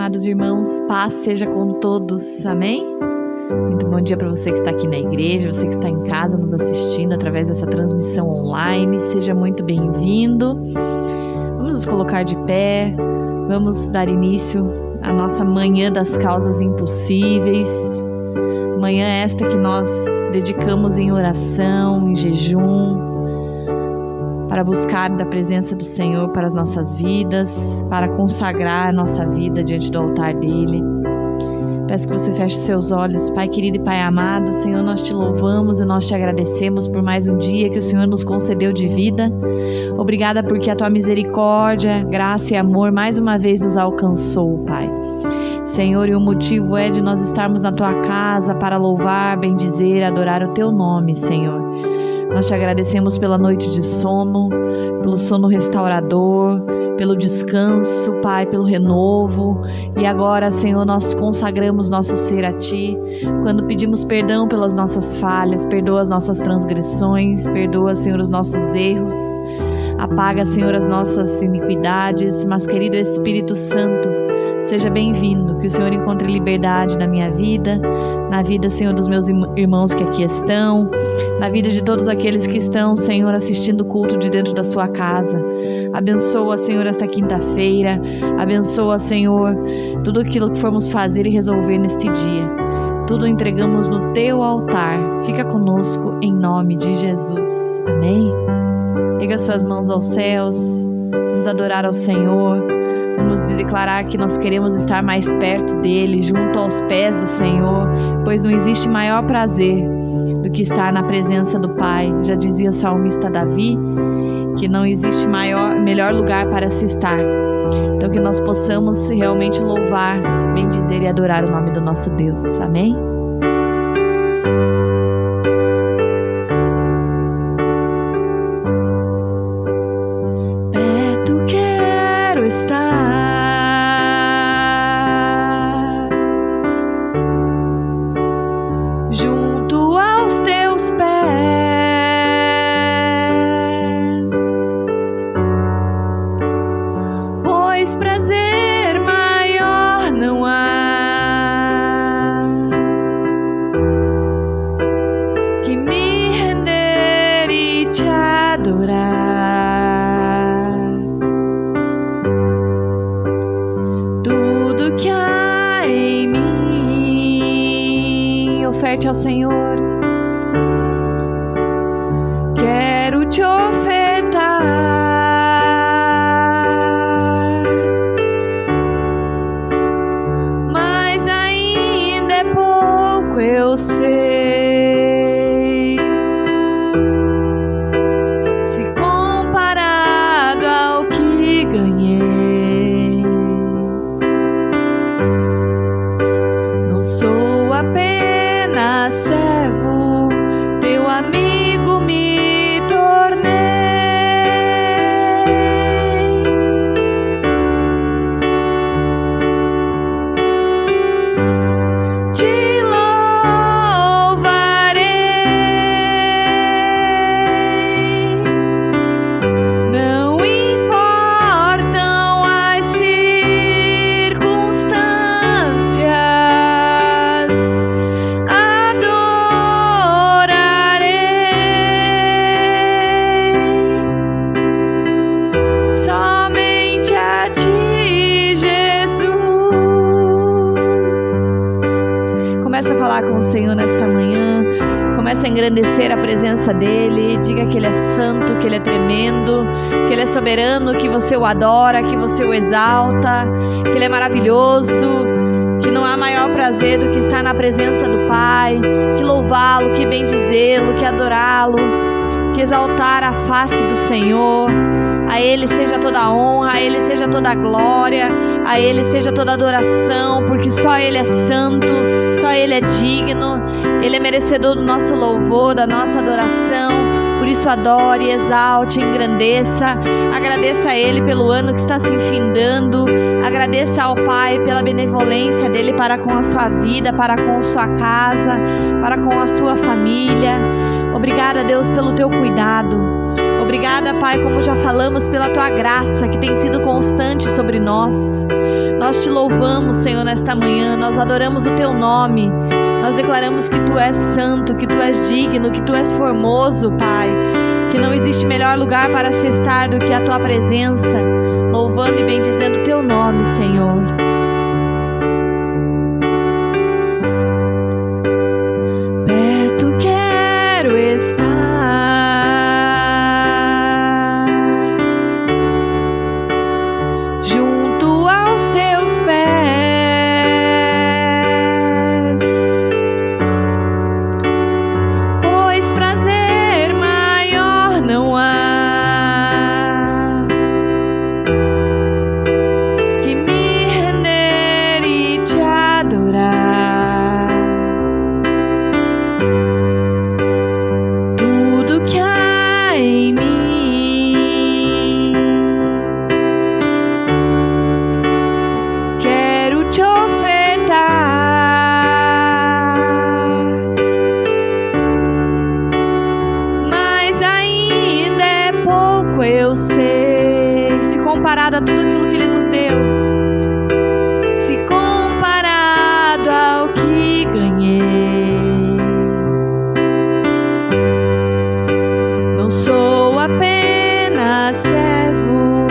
amados irmãos, paz seja com todos, amém? Muito bom dia para você que está aqui na igreja, você que está em casa nos assistindo através dessa transmissão online, seja muito bem-vindo. Vamos nos colocar de pé, vamos dar início à nossa manhã das causas impossíveis, manhã esta que nós dedicamos em oração, em jejum, para buscar da presença do Senhor para as nossas vidas, para consagrar a nossa vida diante do altar dele. Peço que você feche seus olhos, Pai querido e Pai amado. Senhor, nós te louvamos e nós te agradecemos por mais um dia que o Senhor nos concedeu de vida. Obrigada porque a tua misericórdia, graça e amor mais uma vez nos alcançou, Pai. Senhor, e o motivo é de nós estarmos na tua casa para louvar, bendizer, adorar o teu nome, Senhor. Nós te agradecemos pela noite de sono, pelo sono restaurador, pelo descanso, Pai, pelo renovo. E agora, Senhor, nós consagramos nosso ser a Ti, quando pedimos perdão pelas nossas falhas, perdoa as nossas transgressões, perdoa, Senhor, os nossos erros, apaga, Senhor, as nossas iniquidades. Mas, querido Espírito Santo, seja bem-vindo, que o Senhor encontre liberdade na minha vida, na vida, Senhor, dos meus irmãos que aqui estão, na vida de todos aqueles que estão, Senhor, assistindo o culto de dentro da sua casa. Abençoa, Senhor, esta quinta-feira, abençoa, Senhor, tudo aquilo que formos fazer e resolver neste dia. Tudo entregamos no teu altar. Fica conosco em nome de Jesus. Amém? Erga suas mãos aos céus, vamos adorar ao Senhor. Vamos declarar que nós queremos estar mais perto dele, junto aos pés do Senhor, pois não existe maior prazer do que estar na presença do Pai. Já dizia o salmista Davi, que não existe melhor lugar para se estar. Então que nós possamos realmente louvar, bendizer e adorar o nome do nosso Deus. Amém? Perto quero estar, junto aos teus pés, pois prazer maior não há que me render e te adorar. Tudo que há em mim, oferte ao Senhor. Quero te ofertar, mas ainda é pouco, eu sei, se comparado ao que ganhei. Não sou apenas servo, teu amigo me tornei. Te louvarei, não importam as circunstâncias, adorarei somente a Ti, Jesus. Começa a falar com o Senhor nesta manhã, começa a engrandecer a presença dEle, diga que Ele é santo, que Ele é tremendo, que Ele é soberano, que você o adora, que você o exalta, que Ele é maravilhoso, que não há maior prazer do que estar na presença do Pai, que louvá-lo, que bendizê-lo, que adorá-lo, que exaltar a face do Senhor. A Ele seja toda a honra, a Ele seja toda a glória, a Ele seja toda a adoração, porque só Ele é santo, só Ele é digno, Ele é merecedor do nosso louvor, da nossa adoração. Por isso adore, exalte, engrandeça, agradeça a Ele pelo ano que está se infindando, agradeça ao Pai pela benevolência dEle para com a sua vida, para com a sua casa, para com a sua família. Obrigada, Deus, pelo teu cuidado. Obrigada, Pai, como já falamos, pela Tua graça que tem sido constante sobre nós. Nós te louvamos, Senhor, nesta manhã. Nós adoramos o Teu nome. Nós declaramos que Tu és santo, que Tu és digno, que Tu és formoso, Pai. Que não existe melhor lugar para se estar do que a Tua presença, louvando e bendizendo o Teu nome, Senhor. Perto quero estar, junto aos Teus pés, pois prazer maior não há que me render e te adorar. Tudo que há em mim quero te ofertar, mas ainda é pouco, eu sei, se comparado a tudo aquilo que Ele nos deu, se comparado ao que ganhei. Não sou apenas servo,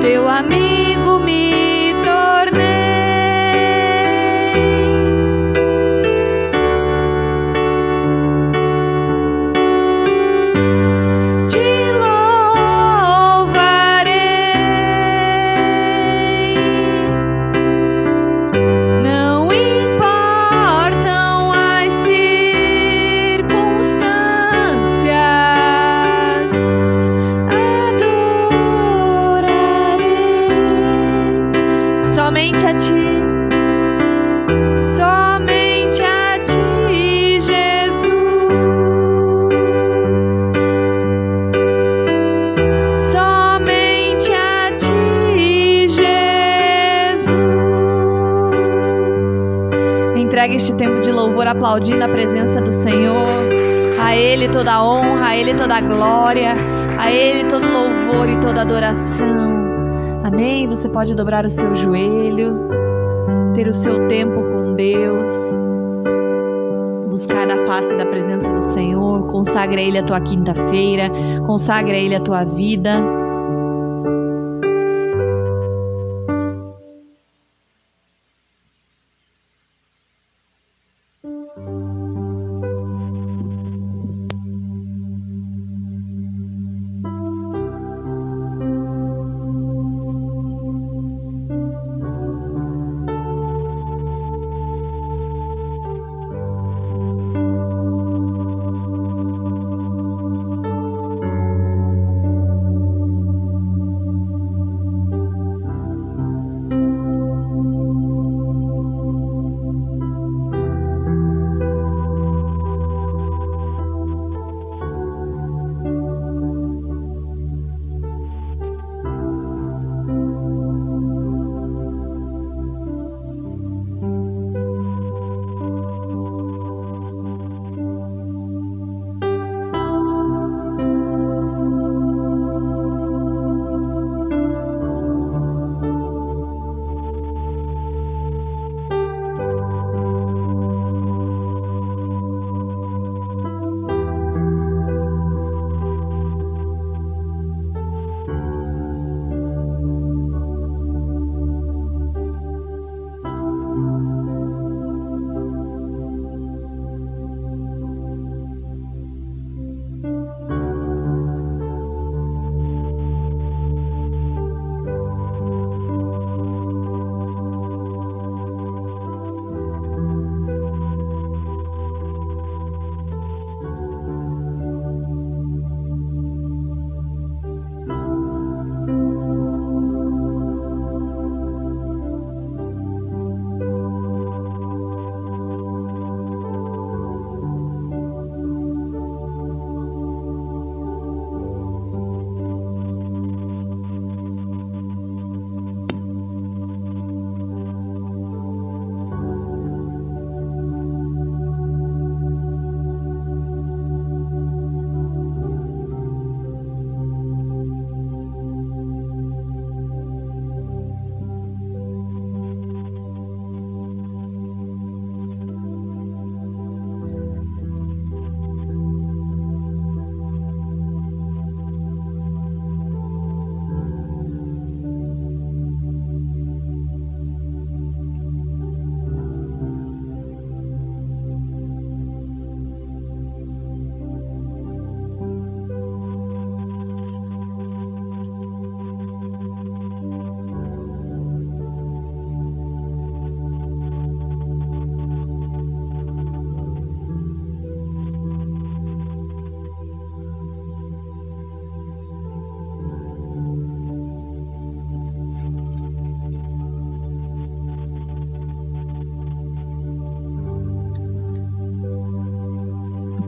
Teu amigo me tornei. Te louvarei, não importam as circunstâncias, adorarei somente a Ti, somente a Ti, Jesus, somente a Ti, Jesus. Entregue este tempo de louvor aplaudindo a presença do Senhor. A Ele toda a honra, a Ele toda a glória, a Ele todo louvor e toda adoração. Amém? Você pode dobrar o seu joelho, ter o seu tempo com Deus, buscar a face da presença do Senhor. Consagre a Ele a tua quinta-feira, consagre a Ele a tua vida.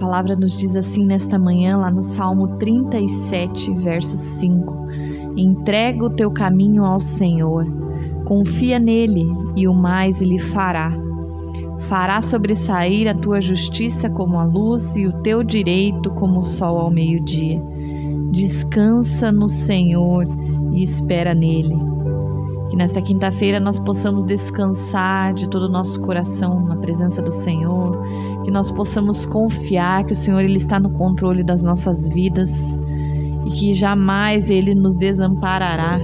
palavra nos diz assim nesta manhã, lá no Salmo 37, verso 5. Entrega o teu caminho ao Senhor, confia nele e o mais ele fará. Fará sobressair a tua justiça como a luz e o teu direito como o sol ao meio-dia. Descansa no Senhor e espera nele. Que nesta quinta-feira nós possamos descansar de todo o nosso coração na presença do Senhor, que nós possamos confiar que o Senhor ele está no controle das nossas vidas e que jamais Ele nos desamparará.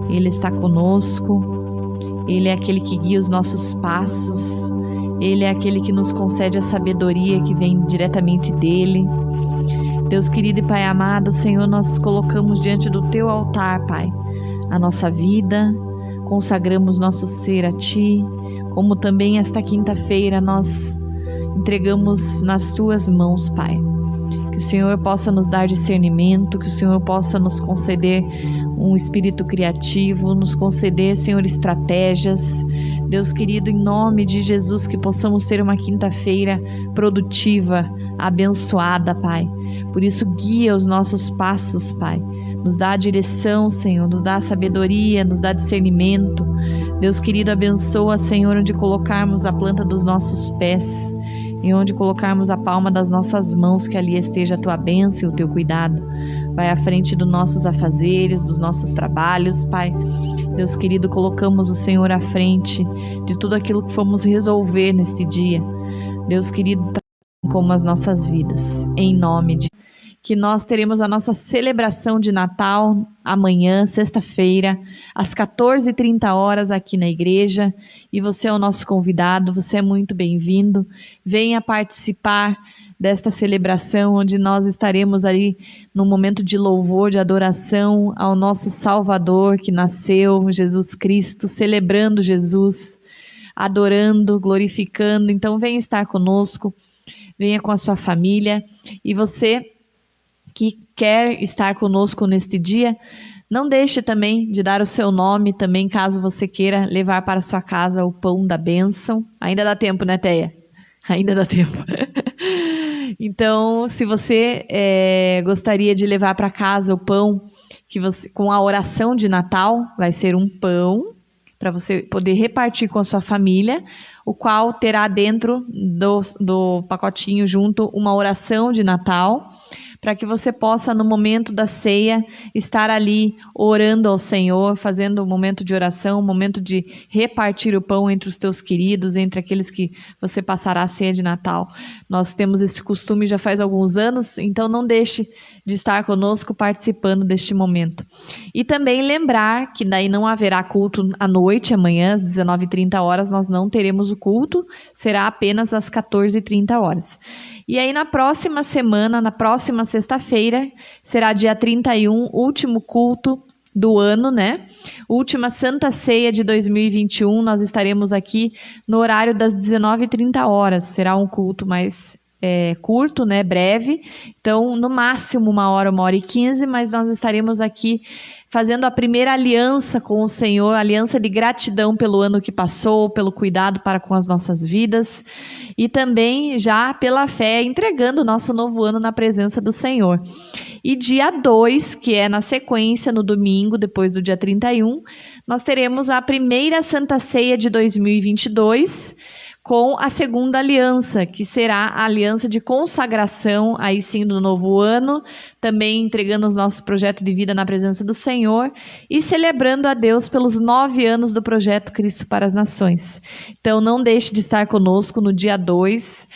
Ele está conosco, Ele é aquele que guia os nossos passos, Ele é aquele que nos concede a sabedoria que vem diretamente dEle. Deus querido e Pai amado, Senhor, nós colocamos diante do Teu altar, Pai, a nossa vida, consagramos nosso ser a Ti, como também esta quinta-feira nós entregamos nas Tuas mãos, Pai. Que o Senhor possa nos dar discernimento, que o Senhor possa nos conceder um espírito criativo, nos conceder, Senhor, estratégias. Deus querido, em nome de Jesus, que possamos ter uma quinta-feira produtiva, abençoada, Pai. Por isso, guia os nossos passos, Pai. Nos dá a direção, Senhor, nos dá a sabedoria, nos dá discernimento. Deus querido, abençoa, Senhor, onde colocarmos a planta dos nossos pés, e onde colocarmos a palma das nossas mãos, que ali esteja a Tua bênção e o Teu cuidado. Vai à frente dos nossos afazeres, dos nossos trabalhos, Pai. Deus querido, colocamos o Senhor à frente de tudo aquilo que fomos resolver neste dia. Deus querido, como as nossas vidas, em nome de que nós teremos a nossa celebração de Natal amanhã, sexta-feira, às 14h30 aqui na igreja, e você é o nosso convidado, você é muito bem-vindo. Venha participar desta celebração, onde nós estaremos ali num momento de louvor, de adoração ao nosso Salvador que nasceu, Jesus Cristo, celebrando Jesus, adorando, glorificando. Então venha estar conosco, venha com a sua família, e você que quer estar conosco neste dia, não deixe também de dar o seu nome também, caso você queira levar para sua casa o pão da bênção. Ainda dá tempo, né, Teia? Ainda dá tempo. Então, se você gostaria de levar para casa o pão que você, com a oração de Natal, vai ser um pão para você poder repartir com a sua família, o qual terá dentro do pacotinho junto uma oração de Natal, para que você possa, no momento da ceia, estar ali orando ao Senhor, fazendo um momento de oração, um momento de repartir o pão entre os teus queridos, entre aqueles que você passará a ceia de Natal. Nós temos esse costume já faz alguns anos, então não deixe de estar conosco participando deste momento. E também lembrar que daí não haverá culto à noite, amanhã às 19h30 nós não teremos o culto, será apenas às 14h30. E aí na próxima semana, na próxima sexta-feira, será dia 31, último culto do ano, né? Última Santa Ceia de 2021, nós estaremos aqui no horário das 19h30. Será um culto mais curto, né? Breve. Então, no máximo 1h, 1h15, mas nós estaremos aqui fazendo a primeira aliança com o Senhor, aliança de gratidão pelo ano que passou, pelo cuidado para com as nossas vidas, e também já pela fé, entregando o nosso novo ano na presença do Senhor. E dia 2, que é na sequência, no domingo, depois do dia 31, nós teremos a primeira Santa Ceia de 2022, com a segunda aliança, que será a aliança de consagração, aí sim, do novo ano, também entregando os nossos projetos de vida na presença do Senhor e celebrando a Deus pelos 9 anos do projeto Cristo para as Nações. Então, não deixe de estar conosco no dia 2,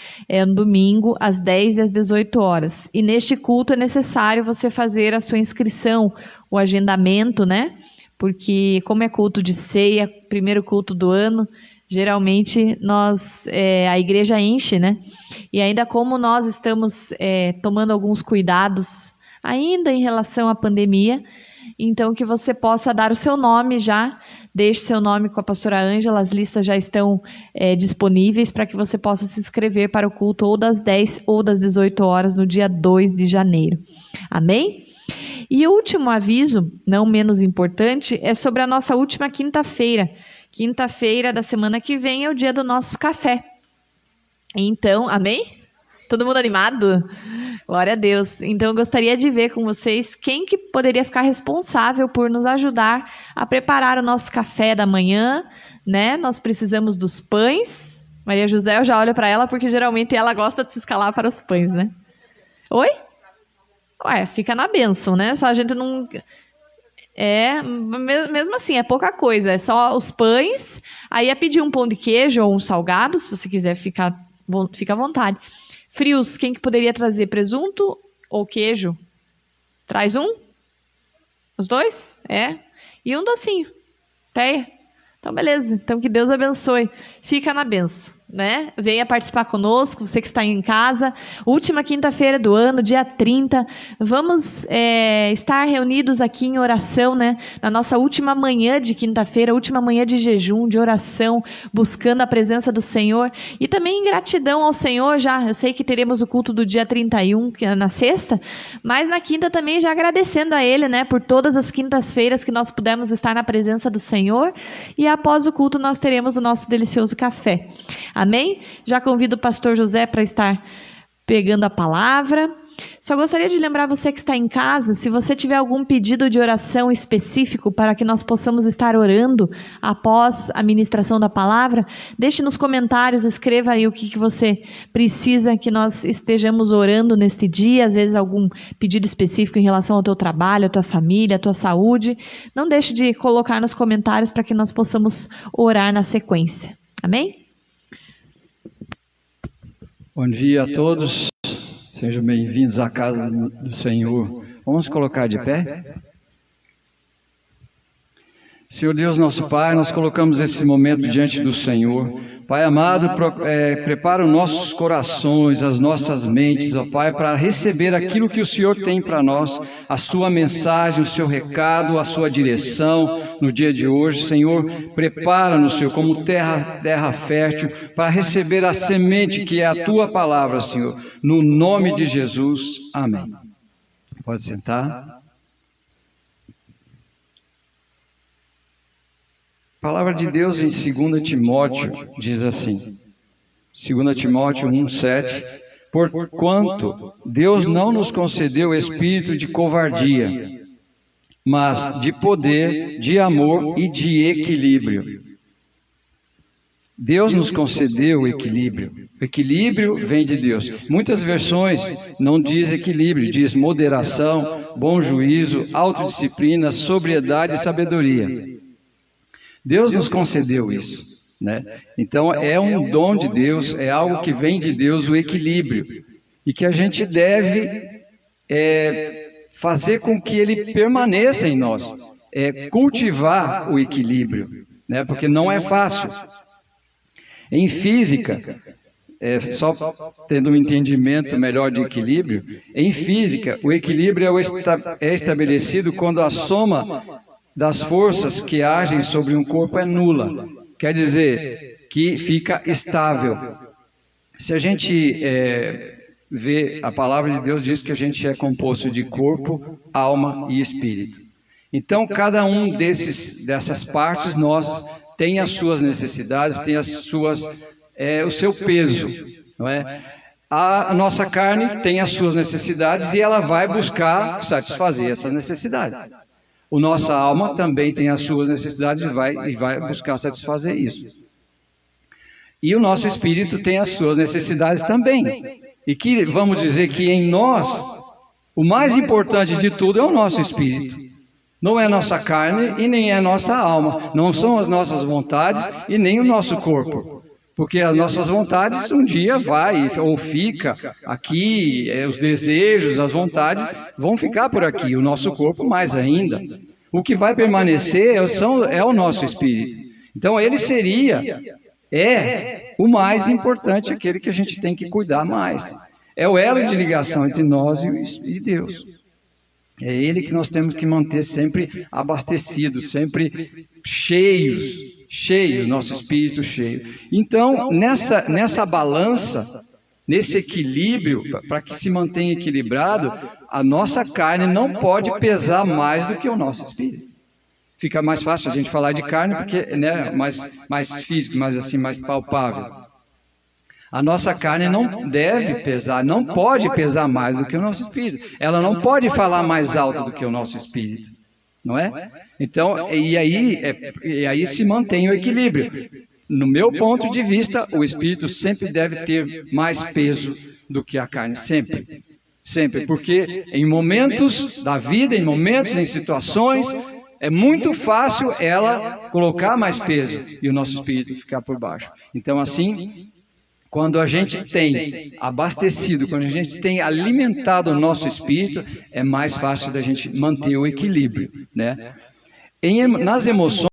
no domingo, às 10 e às 18 horas. E neste culto é necessário você fazer a sua inscrição, o agendamento, né? Porque como é culto de ceia, primeiro culto do ano, geralmente a igreja enche, né? E ainda como nós estamos tomando alguns cuidados ainda em relação à pandemia, então que você possa dar o seu nome já, deixe seu nome com a pastora Ângela, as listas já estão disponíveis para que você possa se inscrever para o culto ou das 10 ou das 18 horas no dia 2 de janeiro. Amém? E o último aviso, não menos importante, é sobre a nossa última quinta-feira. Quinta-feira da semana que vem é o dia do nosso café. Então, amém? Todo mundo animado? Glória a Deus. Então eu gostaria de ver com vocês quem que poderia ficar responsável por nos ajudar a preparar o nosso café da manhã, né? Nós precisamos dos pães. Maria José, eu já olho para ela porque geralmente ela gosta de se escalar para os pães, né? Oi? Ué, fica na bênção, né? Só a gente não... mesmo assim, é pouca coisa. É só os pães. Aí é pedir um pão de queijo ou um salgado, se você quiser fica à vontade. Frios, quem que poderia trazer? Presunto ou queijo? Traz um? Os dois? E um docinho. Teia? Então, beleza. Então, que Deus abençoe. Fica na benção, né? Venha participar conosco, você que está em casa. Última quinta-feira do ano, dia 30. Vamos estar reunidos aqui em oração, né? Na nossa última manhã de quinta-feira, última manhã de jejum, de oração, buscando a presença do Senhor. E também em gratidão ao Senhor, já. Eu sei que teremos o culto do dia 31, que é na sexta, mas na quinta também já agradecendo a Ele, né? Por todas as quintas-feiras que nós pudemos estar na presença do Senhor. E após o culto nós teremos o nosso delicioso café. Amém? Já convido o pastor José para estar pegando a palavra. Só gostaria de lembrar você que está em casa, se você tiver algum pedido de oração específico para que nós possamos estar orando após a ministração da palavra, deixe nos comentários, escreva aí o que você precisa que nós estejamos orando neste dia, às vezes algum pedido específico em relação ao teu trabalho, à tua família, à tua saúde. Não deixe de colocar nos comentários para que nós possamos orar na sequência. Amém? Bom dia a todos. Sejam bem-vindos à casa do Senhor. Vamos colocar de pé? Senhor Deus, nosso Pai, nós colocamos esse momento diante do Senhor. Pai amado, prepara os nossos corações, as nossas mentes, ó Pai, para receber aquilo que o Senhor tem para nós, a sua mensagem, o seu recado, a sua direção no dia de hoje. Senhor, prepara-nos, Senhor, como terra fértil, para receber a semente que é a tua palavra, Senhor, no nome de Jesus. Amém. Pode sentar. A palavra de Deus em 2 Timóteo diz assim, 2 Timóteo 1:7, porquanto Deus não nos concedeu espírito de covardia, mas de poder, de amor e de equilíbrio. Deus nos concedeu o equilíbrio. O equilíbrio vem de Deus. Muitas versões não diz equilíbrio, diz moderação, bom juízo, autodisciplina, sobriedade e sabedoria. Deus nos concedeu isso, né? Então é um dom de Deus, é algo que vem de Deus, o equilíbrio, e que a gente deve fazer com que ele permaneça em nós, cultivar o equilíbrio, né? Porque não é fácil. Em física, só tendo um entendimento melhor de equilíbrio, em física o equilíbrio é estabelecido quando a soma das forças que agem sobre um corpo é nula, quer dizer, que fica estável. Se a gente vê, a palavra de Deus diz que a gente é composto de corpo, alma e espírito. Então, cada um dessas partes nossas tem as suas necessidades, tem o seu peso, não é? A nossa carne tem as suas necessidades e ela vai buscar satisfazer essas necessidades. A nossa alma também tem as suas necessidades e vai buscar satisfazer isso. E o nosso espírito tem as suas necessidades também. E que vamos dizer que em nós, o mais importante de tudo é o nosso espírito. Não é a nossa carne e nem é a nossa alma. Não são as nossas vontades e nem o nosso corpo. Porque as nossas vontades um dia vai ou fica aqui, os desejos, as vontades vão ficar por aqui, o nosso corpo mais ainda. O que vai permanecer é o nosso espírito. Então ele é o mais importante, aquele que a gente tem que cuidar mais. É o elo de ligação entre nós e Deus. É ele que nós temos que manter sempre abastecido, sempre cheios, nosso espírito cheio. Então, nessa balança, nesse equilíbrio, para que se mantenha equilibrado, a nossa carne não pode pesar mais do que o nosso espírito. Fica mais fácil a gente falar de carne, porque é mais físico, mais palpável. A nossa carne não deve pesar, não pode pesar mais do que o nosso espírito. Ela não pode falar mais alto do que o nosso espírito, não é? Então, e aí se mantém o equilíbrio. No meu ponto de vista, o espírito sempre deve ter mais peso do que a carne, sempre. Sempre, porque em momentos da vida, em momentos, em situações, é muito fácil ela colocar mais peso e o nosso espírito ficar por baixo. Então, assim, quando a gente tem abastecido, quando a gente tem alimentado o nosso espírito, é mais fácil da gente manter o equilíbrio, né? Nas emoções,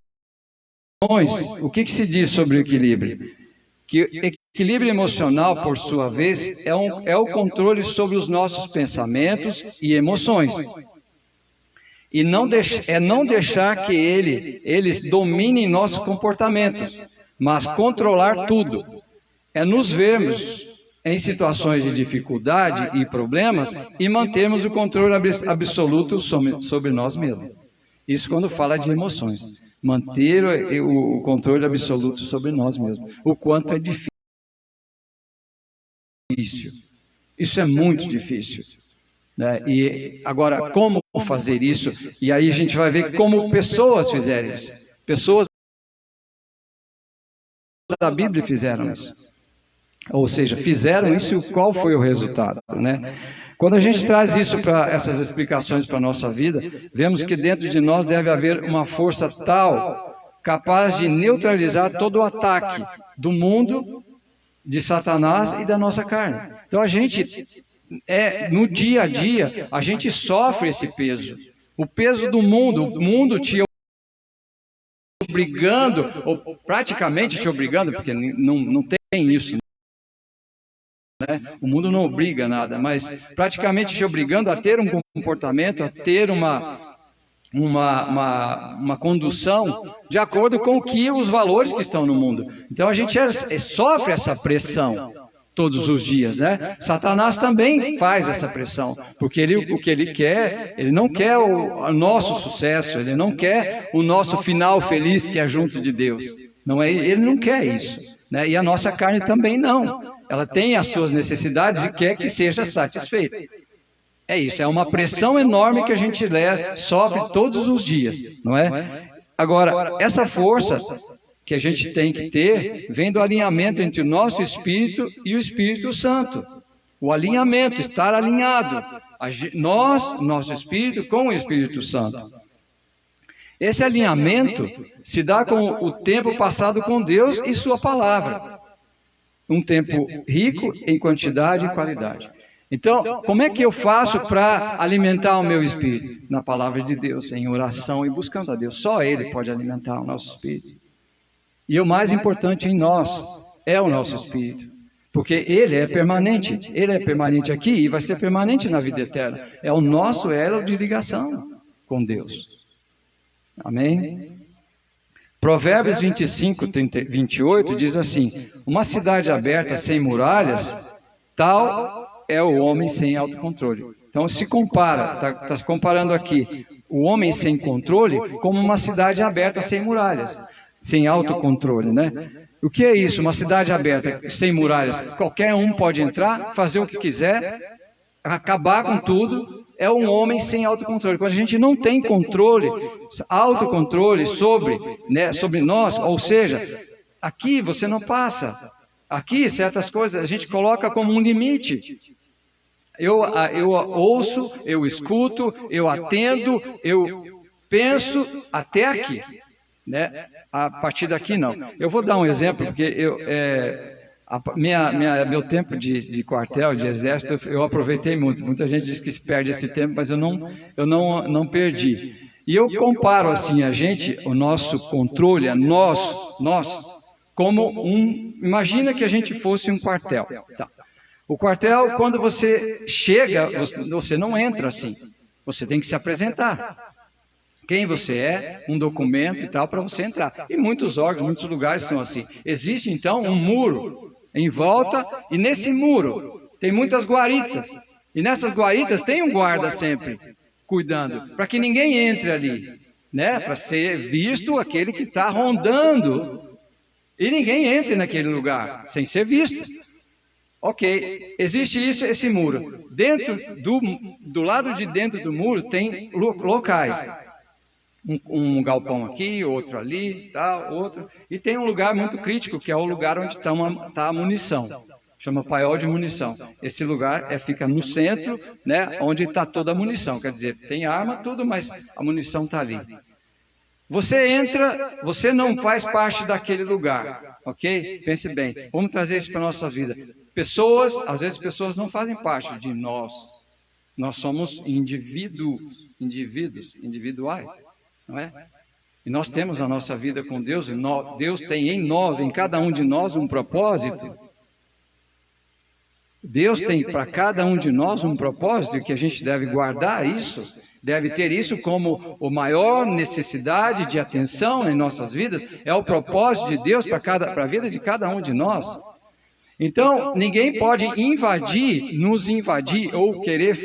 o que se diz sobre o equilíbrio? Que equilíbrio emocional, por sua vez, é o controle sobre os nossos pensamentos e emoções. E não deixar que eles dominem nossos comportamentos, mas controlar tudo. É nos vermos em situações de dificuldade e problemas e mantermos o controle absoluto sobre nós mesmos. Isso quando fala de emoções. Manter o controle absoluto sobre nós mesmos. O quanto é difícil. Isso é muito difícil, né? E agora, como fazer isso? E aí a gente vai ver como pessoas fizeram isso. Pessoas da Bíblia fizeram isso. Ou seja, fizeram isso e qual foi o resultado, né? Quando a gente traz isso para essas explicações para a nossa vida, vemos que dentro de nós deve haver uma força tal, capaz de neutralizar todo o ataque do mundo, de Satanás e da nossa carne. Então a gente, no dia a dia, a gente sofre esse peso. O peso do mundo, o mundo te obrigando, ou praticamente te obrigando, porque não tem isso, né? O mundo não obriga nada, mas praticamente te obrigando a ter um comportamento, a ter uma condução de acordo com os valores que estão no mundo. Então a gente sofre essa pressão todos os dias, né? Satanás também faz essa pressão, porque o que ele quer, ele não quer o nosso sucesso, ele não quer o nosso final feliz que é junto de Deus. Ele não quer isso, né? E a nossa carne também não. Ela tem as suas necessidades e quer que seja satisfeita. É isso, é uma pressão enorme que a gente sofre todos os dias, não é? Agora, essa força que a gente tem que ter vem do alinhamento entre o nosso Espírito e o Espírito Santo. O alinhamento, estar alinhado. Nosso Espírito com o Espírito Santo. Esse alinhamento se dá com o tempo passado com Deus e Sua Palavra. Um tempo rico em quantidade e qualidade. Então, como é que eu faço para alimentar o meu espírito? Na palavra de Deus, em oração e buscando a Deus. Só Ele pode alimentar o nosso espírito. E o mais importante em nós é o nosso espírito. Porque Ele é permanente aqui e vai ser permanente na vida eterna. É o nosso elo de ligação com Deus. Amém? Provérbios 25, 28 diz assim: uma cidade aberta sem muralhas, tal é o homem sem autocontrole. Então se compara, está se comparando aqui o homem sem controle como uma cidade aberta sem muralhas, sem autocontrole, né? O que é isso? Uma cidade aberta sem muralhas, qualquer um pode entrar, fazer o que quiser, acabar com tudo. É um homem sem autocontrole. Quando a gente não tem controle, autocontrole sobre nós, ou seja, aqui você não passa. Aqui certas coisas a gente coloca como um limite. Eu ouço, eu escuto, eu atendo, eu penso até aqui, né? A partir daqui não. Eu vou dar um exemplo, porque meu tempo de quartel, de exército, eu aproveitei muito. Muita gente diz que se perde esse tempo, mas eu não perdi. E eu comparo assim o nosso controle, nós, como imagina que a gente fosse um quartel. Tá. O quartel, quando você chega, você não entra assim. Você tem que se apresentar. Quem você é, um documento e tal, para você entrar. E muitos órgãos, muitos lugares são assim. Existe, então, um muro em volta, e nesse muro tem muitas guaritas. E nessas guaritas tem um guarda sempre cuidando, para que ninguém entre ali, né? Para ser visto aquele que está rondando. E ninguém entre naquele lugar sem ser visto. Ok, existe isso, esse muro. Dentro do lado de dentro do muro tem locais. Um galpão aqui, outro ali, tal, outro. E tem um lugar muito crítico, que é o lugar onde está a munição. Chama paiol de munição. Esse lugar fica no centro, né, onde está toda a munição. Quer dizer, tem arma, tudo, mas a munição está ali. Você entra, você não faz parte daquele lugar, ok? Pense bem. Vamos trazer isso para a nossa vida. Às vezes pessoas não fazem parte de nós. Nós somos individuais, não é? E nós temos a nossa vida com Deus, e Deus tem em nós, em cada um de nós, um propósito. Deus tem para cada um de nós um propósito, que a gente deve guardar isso, deve ter isso como a maior necessidade de atenção em nossas vidas, é o propósito de Deus para a vida de cada um de nós. Então, ninguém pode nos invadir ou querer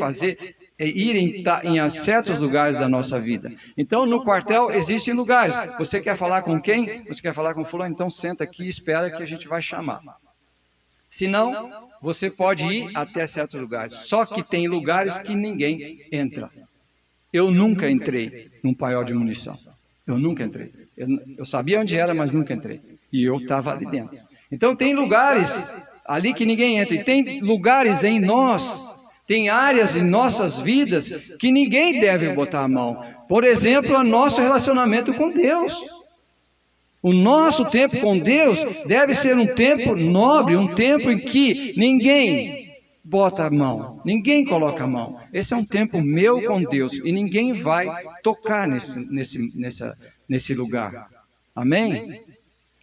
ir em certos lugares da nossa vida. Então, no quartel existem lugares. Você quer falar com quem? Você quer falar com fulano? Então senta aqui e espera que a gente vai chamar. Se não, você pode ir até certos lugares. Só que tem lugares que ninguém entra. Eu nunca entrei num paiol de munição. Eu nunca entrei. Eu sabia onde era, mas nunca entrei. E eu estava ali dentro. Então tem lugares ali que ninguém entra. E tem lugares em nós, tem áreas em nossas vidas que ninguém deve botar a mão. Por exemplo, o nosso relacionamento com Deus. O nosso tempo com Deus deve ser um tempo nobre, um tempo em que ninguém bota a mão, ninguém coloca a mão. Esse é um tempo meu com Deus e ninguém vai tocar nesse lugar. Amém?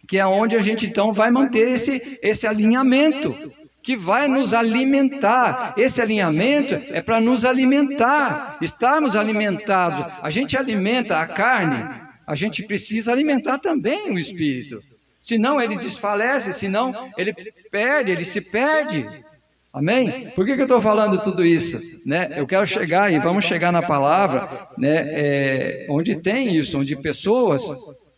Que é onde a gente então vai manter esse alinhamento, que vai nos alimentar. Esse alinhamento é para nos alimentar, estarmos alimentados. A gente alimenta a carne, a gente precisa alimentar também o espírito. Senão ele desfalece, senão ele se perde. Amém? Por que eu estou falando tudo isso? Né? Eu quero chegar, e vamos chegar na palavra, né, onde tem isso, onde pessoas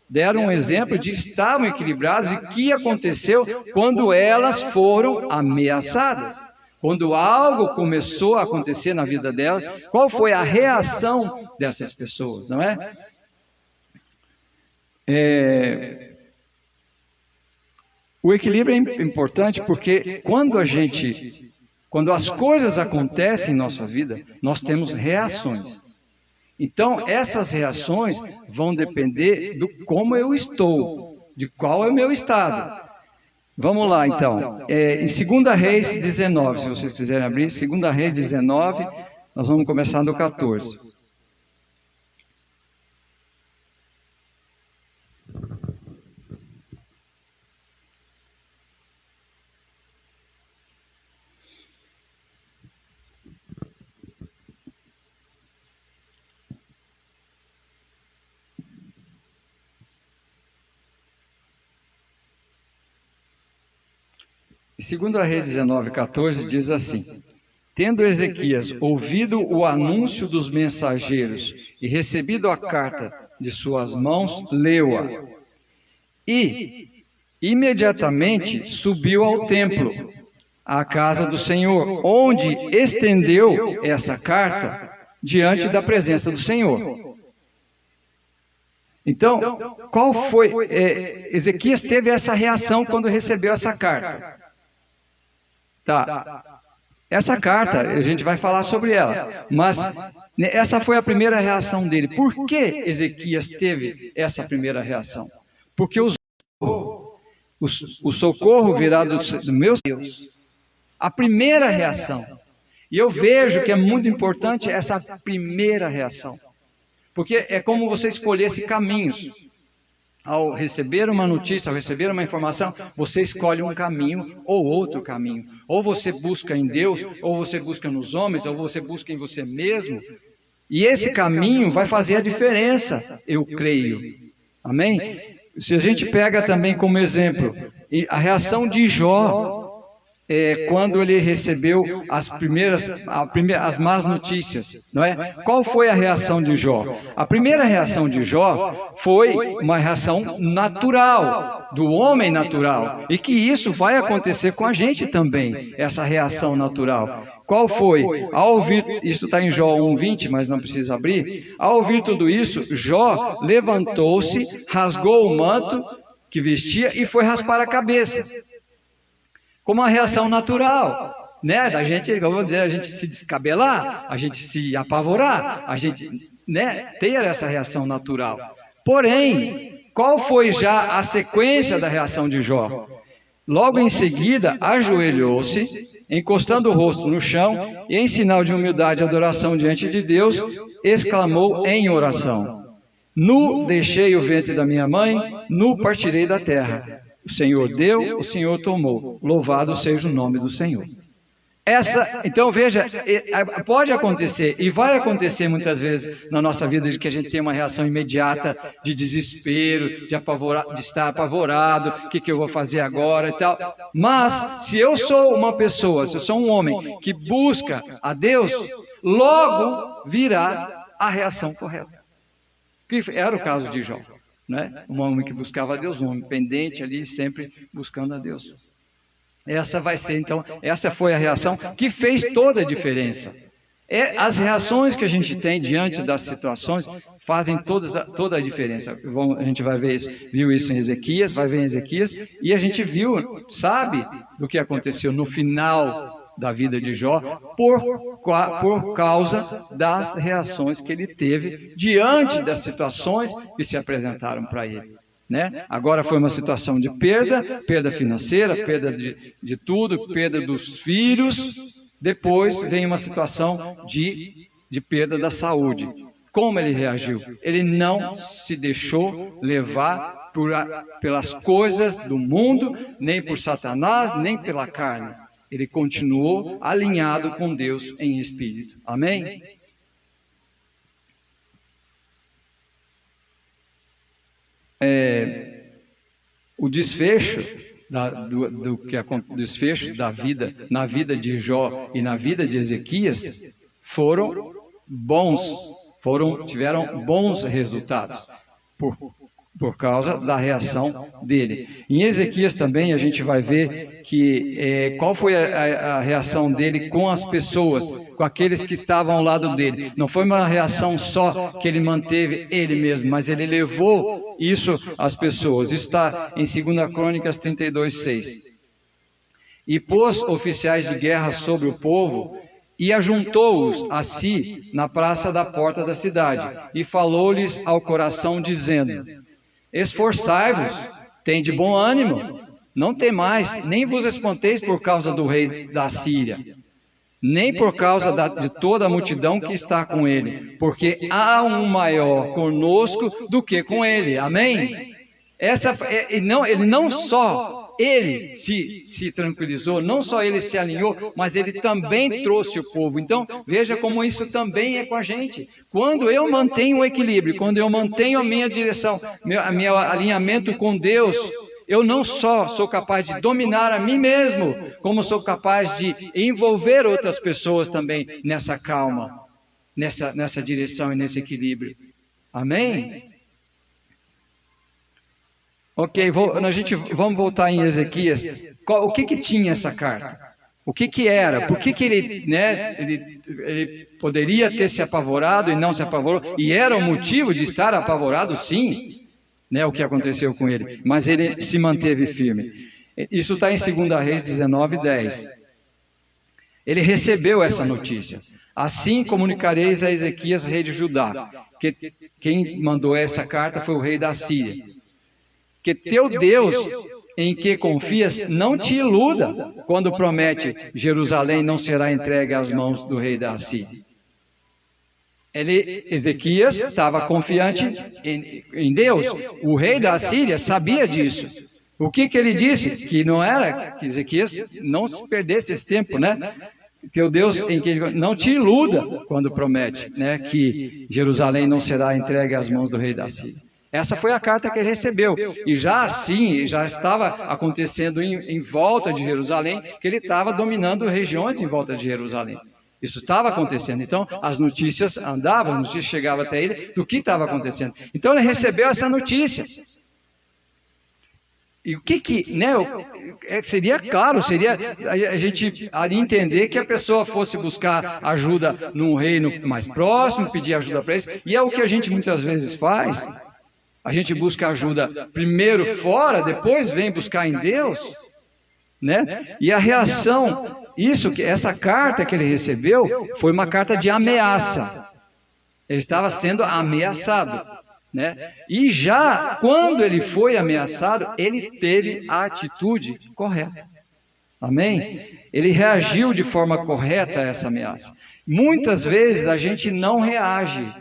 deram um exemplo de estavam equilibradas e o que aconteceu quando elas foram ameaçadas. Quando algo começou a acontecer na vida delas, qual foi a reação dessas pessoas, não é? O equilíbrio é importante porque quando as coisas acontecem em nossa vida, nós temos reações. Então, essas reações vão depender do como eu estou, de qual é o meu estado. Vamos lá, então. Em 2 Reis 19, se vocês quiserem abrir, 2 Reis 19, nós vamos começar no 14. Em 2 Reis 19, 14, diz assim: Tendo Ezequias ouvido o anúncio dos mensageiros e recebido a carta de suas mãos, leu-a. E imediatamente subiu ao templo, à casa do Senhor, onde estendeu essa carta diante da presença do Senhor. Então, qual foi? Ezequias teve essa reação quando recebeu essa carta. Tá. Essa carta, a gente vai falar sobre ela, mas essa foi a primeira reação dele. Por que Ezequias teve essa primeira reação? Porque o socorro virá do meu Deus. A primeira reação. E eu vejo que é muito importante essa primeira reação. Porque é como você escolhesse caminhos. Ao receber uma notícia, ao receber uma informação, você escolhe um caminho ou outro caminho. Ou você busca em Deus, ou você busca nos homens, ou você busca em você mesmo. E esse caminho vai fazer a diferença, eu creio. Amém? Se a gente pega também como exemplo a reação de Jó. quando ele recebeu as más notícias, não é? Qual foi a reação de Jó? A primeira reação de Jó foi uma reação natural, do homem natural, e que isso vai acontecer com a gente também, essa reação natural. Qual foi? Ao ouvir, isso está em Jó 1:20, mas não precisa abrir. Ao ouvir tudo isso, Jó levantou-se, rasgou o manto que vestia e foi raspar a cabeça. Como uma reação natural, né? Da gente, vamos dizer, a gente se descabelar, a gente se apavorar, a gente, né, ter essa reação natural. Porém, qual foi já a sequência da reação de Jó? Logo em seguida, ajoelhou-se, encostando o rosto no chão, e em sinal de humildade e adoração diante de Deus, exclamou em oração: Nu deixei o ventre da minha mãe, nu partirei da terra. O Senhor deu, o Senhor tomou. Louvado seja o nome do Senhor. Então veja, pode acontecer e vai acontecer muitas vezes na nossa vida de que a gente tem uma reação imediata de desespero, de estar apavorado, o que eu vou fazer agora e tal. Mas se eu sou uma pessoa, se eu sou um homem que busca a Deus, logo virá a reação correta. Que era o caso de Jó, né? Um homem que buscava a Deus, um homem pendente ali, sempre buscando a Deus. Essa foi a reação que fez toda a diferença. As reações que a gente tem diante das situações fazem toda a diferença. A gente viu isso em Ezequias, vai ver em Ezequias, e a gente sabe do que aconteceu no final da vida de Jó, por causa das reações que ele teve diante das situações que se apresentaram para ele. Né? Agora foi uma situação de perda financeira, perda de tudo, perda dos filhos. Depois vem uma situação de perda da saúde. Como ele reagiu? Ele não se deixou levar pelas coisas do mundo, nem por Satanás, nem pela carne. Ele continuou alinhado com Deus em espírito. Amém? O desfecho desfecho da vida, na vida de Jó e na vida de Ezequias, tiveram bons resultados por causa da reação dele. Em Ezequias também a gente vai ver que qual foi a reação dele com as pessoas, com aqueles que estavam ao lado dele. Não foi uma reação só que ele manteve ele mesmo, mas ele levou isso às pessoas. Isso está em 2 Crônicas 32:6. E pôs oficiais de guerra sobre o povo e ajuntou-os a si na praça da porta da cidade, e falou-lhes ao coração, dizendo: Esforçai-vos, tende bom ânimo, não temais, nem vos espanteis por causa do rei da Síria, nem por causa de toda a multidão que está com ele, porque há um maior conosco do que com ele. Amém? Ele não só se tranquilizou, não só ele se alinhou, mas ele também trouxe o povo. Então, veja como isso também é com a gente. Quando eu mantenho o equilíbrio, quando eu mantenho a minha direção, meu alinhamento com Deus, eu não só sou capaz de dominar a mim mesmo, como sou capaz de envolver outras pessoas também nessa calma, nessa direção e nesse equilíbrio. Amém? Ok, vamos voltar em Ezequias. O que tinha essa carta? O que era? Por que ele poderia ter se apavorado e não se apavorou? E era o motivo de estar apavorado, sim, né, o que aconteceu com ele. Mas ele se manteve firme. Isso está em 2 Reis 19:10. Ele recebeu essa notícia. Assim comunicareis a Ezequias, rei de Judá, que quem mandou essa carta foi o rei da Síria. Que teu Deus, em que confias, não te iluda quando promete: Jerusalém não será entregue às mãos do rei da Assíria. Ezequias estava confiante em Deus. O rei da Assíria sabia disso. O que ele disse? Que não era que Ezequias não se perdesse esse tempo, né? Que o Deus em que não te iluda quando promete, né, que Jerusalém não será entregue às mãos do rei da Síria. Essa foi a carta que ele recebeu. E já assim, já estava acontecendo em volta de Jerusalém, que ele estava dominando regiões em volta de Jerusalém. Isso estava acontecendo. Então, as notícias andavam, as notícias chegavam até ele do que estava acontecendo. Então, ele recebeu essa notícia. E o seria claro, seria a gente ali entender que a pessoa fosse buscar ajuda num reino mais próximo, pedir ajuda para eles, e é o que a gente muitas vezes faz. A gente busca ajuda primeiro fora, depois vem buscar em Deus, né? E a reação, essa carta que ele recebeu, foi uma carta de ameaça. Ele estava sendo ameaçado. Né? E já quando ele foi ameaçado, ele teve a atitude correta. Amém? Ele reagiu de forma correta a essa ameaça. Muitas vezes a gente não reage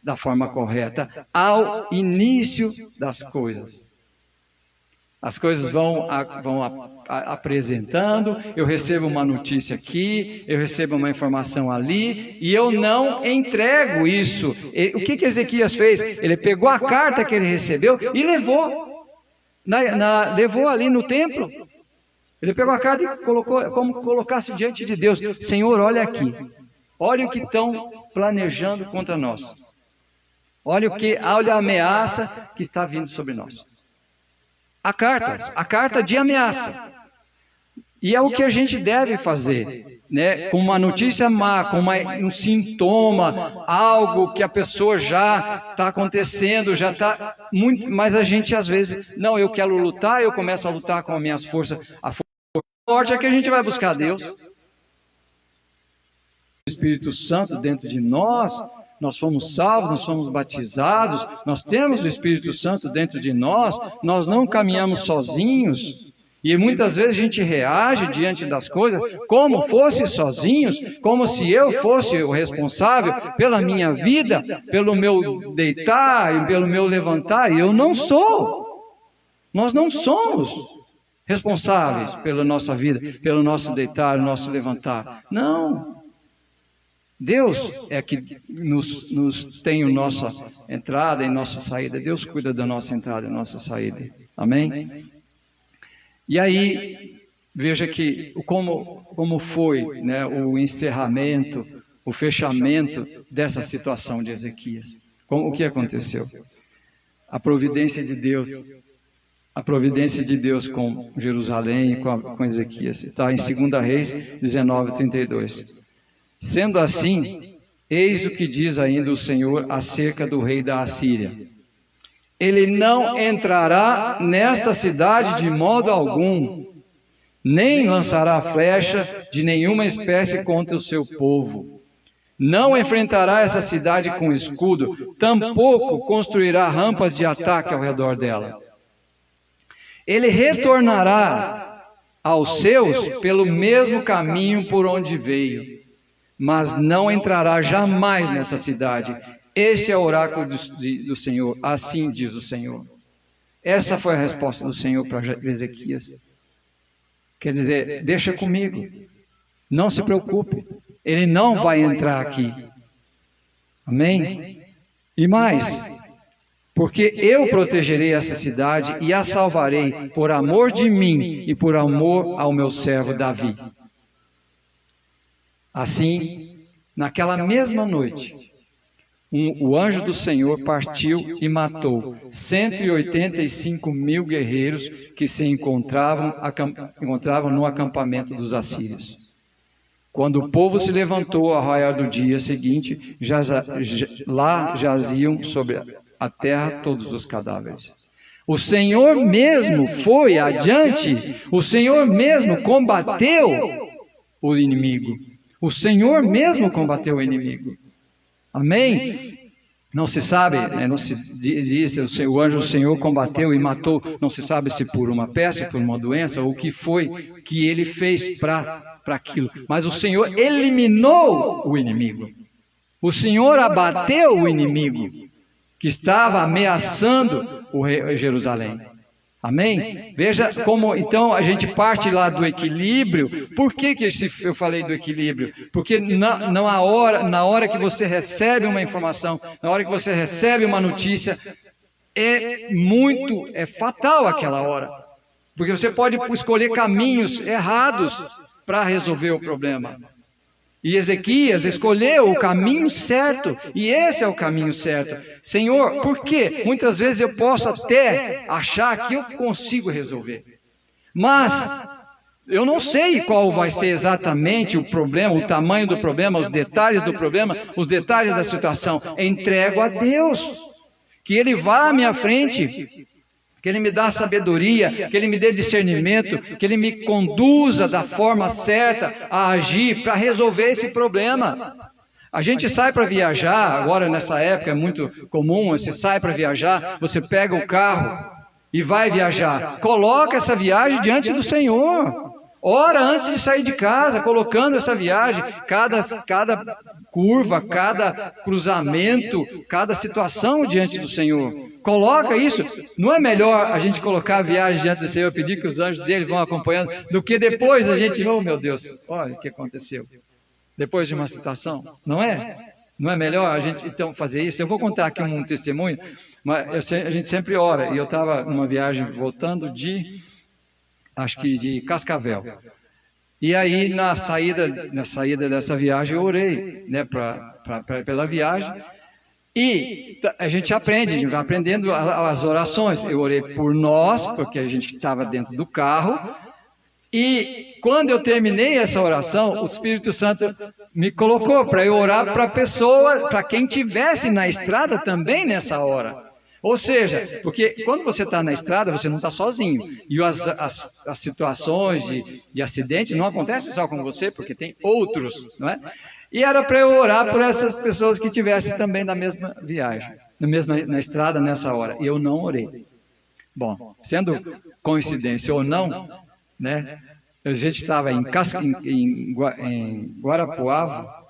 da forma correta ao início das coisas. As coisas vão apresentando, eu recebo uma notícia aqui, eu recebo uma informação ali, e eu não entrego isso. O que Ezequias fez? Ele pegou a carta que ele recebeu e levou. Levou ali no templo. Ele pegou a carta e colocou, como colocasse diante de Deus. Senhor, olha aqui. Olha o que estão planejando contra nós. Olha a ameaça que está vindo sobre nós. A carta de ameaça. E é o que a gente deve fazer, né? Com uma notícia má, com um sintoma, algo que a pessoa já está acontecendo, já está muito, mas a gente às vezes, não, eu quero lutar, eu começo a lutar com as minhas forças. A força forte é que a gente vai buscar Deus. O Espírito Santo dentro de nós. Nós fomos salvos, nós fomos batizados, nós temos o Espírito Santo dentro de nós, nós não caminhamos sozinhos, e muitas vezes a gente reage diante das coisas como fosse sozinhos, como se eu fosse o responsável pela minha vida, pelo meu deitar e pelo meu levantar, e eu não sou. Nós não somos responsáveis pela nossa vida, pelo nosso deitar, o nosso levantar. Não. Deus é que nos tem a nossa entrada e nossa saída. Deus cuida da nossa entrada e nossa saída. Amém? E aí, veja que como foi, né, o encerramento, o fechamento dessa situação de Ezequias. O que aconteceu? A providência de Deus. A providência de Deus com Jerusalém e com Ezequias. Está em 2 Reis 19:32. Sendo assim, eis o que diz ainda o Senhor acerca do rei da Assíria. Ele não entrará nesta cidade de modo algum, nem lançará flecha de nenhuma espécie contra o seu povo. Não enfrentará essa cidade com escudo, tampouco construirá rampas de ataque ao redor dela. Ele retornará aos seus pelo mesmo caminho por onde veio, mas não entrará jamais nessa cidade. Este é o oráculo do Senhor, assim diz o Senhor. Essa foi a resposta do Senhor para Ezequias. Quer dizer, deixa comigo, não se preocupe, ele não vai entrar aqui. Amém? E mais, porque eu protegerei essa cidade e a salvarei por amor de mim e por amor ao meu servo Davi. Assim, naquela mesma noite, o anjo do Senhor partiu e matou 185.000 guerreiros que se encontravam no acampamento dos assírios. Quando o povo se levantou ao raiar do dia seguinte, lá jaziam sobre a terra todos os cadáveres. O Senhor mesmo foi adiante, o Senhor mesmo combateu o inimigo. O Senhor mesmo combateu o inimigo. Amém? Não se sabe, né, não se diz, o anjo do Senhor combateu e matou, não se sabe se por uma peste, por uma doença, ou o que foi que ele fez para aquilo. Mas o Senhor eliminou o inimigo. O Senhor abateu o inimigo que estava ameaçando Jerusalém. Amém? Veja como, então, a gente parte lá do equilíbrio. Por que eu falei do equilíbrio? Porque na hora que você recebe uma informação, na hora que você recebe uma notícia, é fatal aquela hora. Porque você pode escolher caminhos errados para resolver o problema. E Ezequias escolheu o caminho certo, e esse é o caminho certo. Senhor, por quê? Muitas vezes eu posso até achar que eu consigo resolver, mas eu não sei qual vai ser exatamente o problema, o tamanho do problema, os detalhes do problema, os detalhes da situação. Entrego a Deus, que Ele vá à minha frente, que Ele me dê sabedoria, que Ele me dê discernimento, que Ele me conduza da forma certa a agir para resolver esse problema. A gente sai para viajar, agora nessa época é muito comum, você sai para viajar, você pega o carro e vai viajar. Coloca essa viagem diante do Senhor. Ora antes de sair de casa, colocando essa viagem, cada curva, cada cruzamento, cada situação diante do Senhor. Coloca isso. Não é melhor a gente colocar a viagem diante do Senhor, pedir que os anjos dele vão acompanhando, do que depois a gente, oh meu Deus, olha o que aconteceu. Depois de uma situação, não é? Não é melhor a gente então fazer isso? Eu vou contar aqui um testemunho, mas a gente sempre ora. E eu estava numa viagem voltando de Cascavel. E aí na saída dessa viagem eu orei, né, pela viagem. E a gente aprende, vai aprendendo as orações. Eu orei por nós, porque a gente estava dentro do carro. E quando eu terminei essa oração, o Espírito Santo me colocou para eu orar para a pessoa, para quem estivesse na estrada também nessa hora. Ou seja, porque quando você está na estrada, você não está sozinho. E as situações de acidente não acontecem só com você, porque tem outros, não é? E era para eu orar por essas pessoas que estivessem também na mesma viagem, na estrada nessa hora. E eu não orei. Bom, sendo coincidência ou não, né? A gente estava em Guarapuava,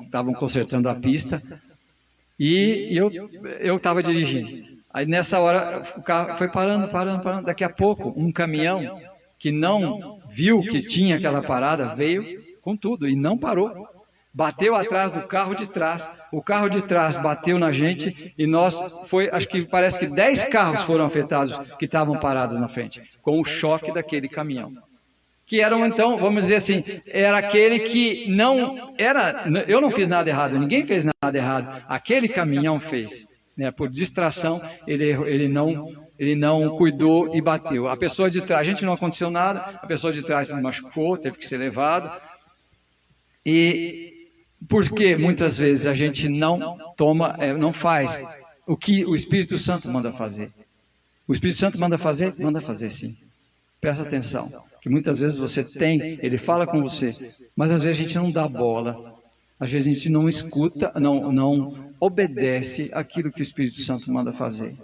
estavam consertando a pista e eu estava dirigindo. Aí nessa hora o carro foi parando. Daqui a pouco um caminhão que não viu que tinha aquela parada veio com tudo e não parou. Bateu atrás do carro de trás, o carro de trás bateu na gente e parece que 10 carros foram afetados que estavam parados na frente, com o choque daquele caminhão. Que eram então, vamos dizer assim, era aquele que eu não fiz nada errado, ninguém fez nada errado, aquele caminhão fez, né, por distração, ele não cuidou e bateu. A pessoa de trás, a gente não aconteceu nada, a pessoa de trás se machucou, teve que ser levado. E porque muitas vezes a gente não faz o que o Espírito Santo manda fazer. O Espírito Santo manda fazer sim. Presta atenção, que muitas vezes ele fala com você, mas às vezes a gente não dá bola, às vezes a gente não escuta, não obedece aquilo que o Espírito Santo manda fazer.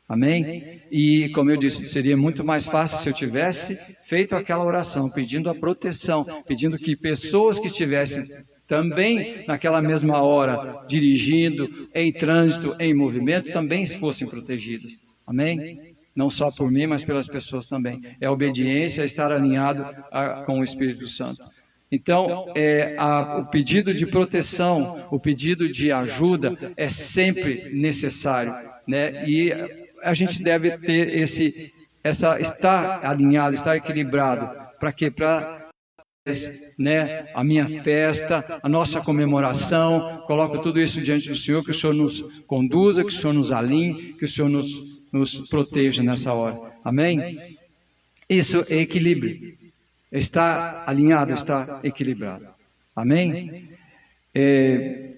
Amém? E como eu disse, seria muito mais fácil se eu tivesse feito aquela oração, pedindo a proteção, pedindo que pessoas que estivessem também naquela mesma hora, dirigindo, em trânsito, em movimento, também fossem protegidos. Amém? Não só por mim, mas pelas pessoas também. É a obediência, é estar alinhado com o Espírito Santo. Então, o pedido de proteção, o pedido de ajuda é sempre necessário, né? E a gente deve ter estar alinhado, estar equilibrado. Para quê? Né, a minha festa, a nossa comemoração, coloco tudo isso diante do Senhor, que o Senhor nos conduza, que o Senhor nos alinhe, que o Senhor nos proteja nessa hora. Amém? Isso é equilíbrio. Está alinhado, está equilibrado. Amém? E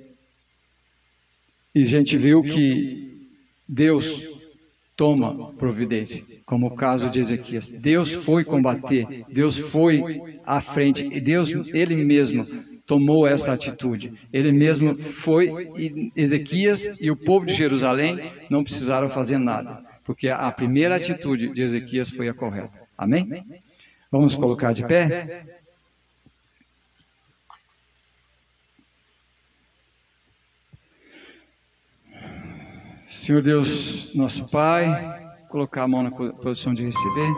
a gente viu que Deus toma providência, como o caso de Ezequias. Deus foi combater, Deus foi à frente, e Deus, Ele mesmo, tomou essa atitude. Ele mesmo foi, e Ezequias e o povo de Jerusalém não precisaram fazer nada, porque a primeira atitude de Ezequias foi a correta. Amém? Vamos colocar de pé? Senhor Deus, nosso Pai, colocar a mão na posição de receber.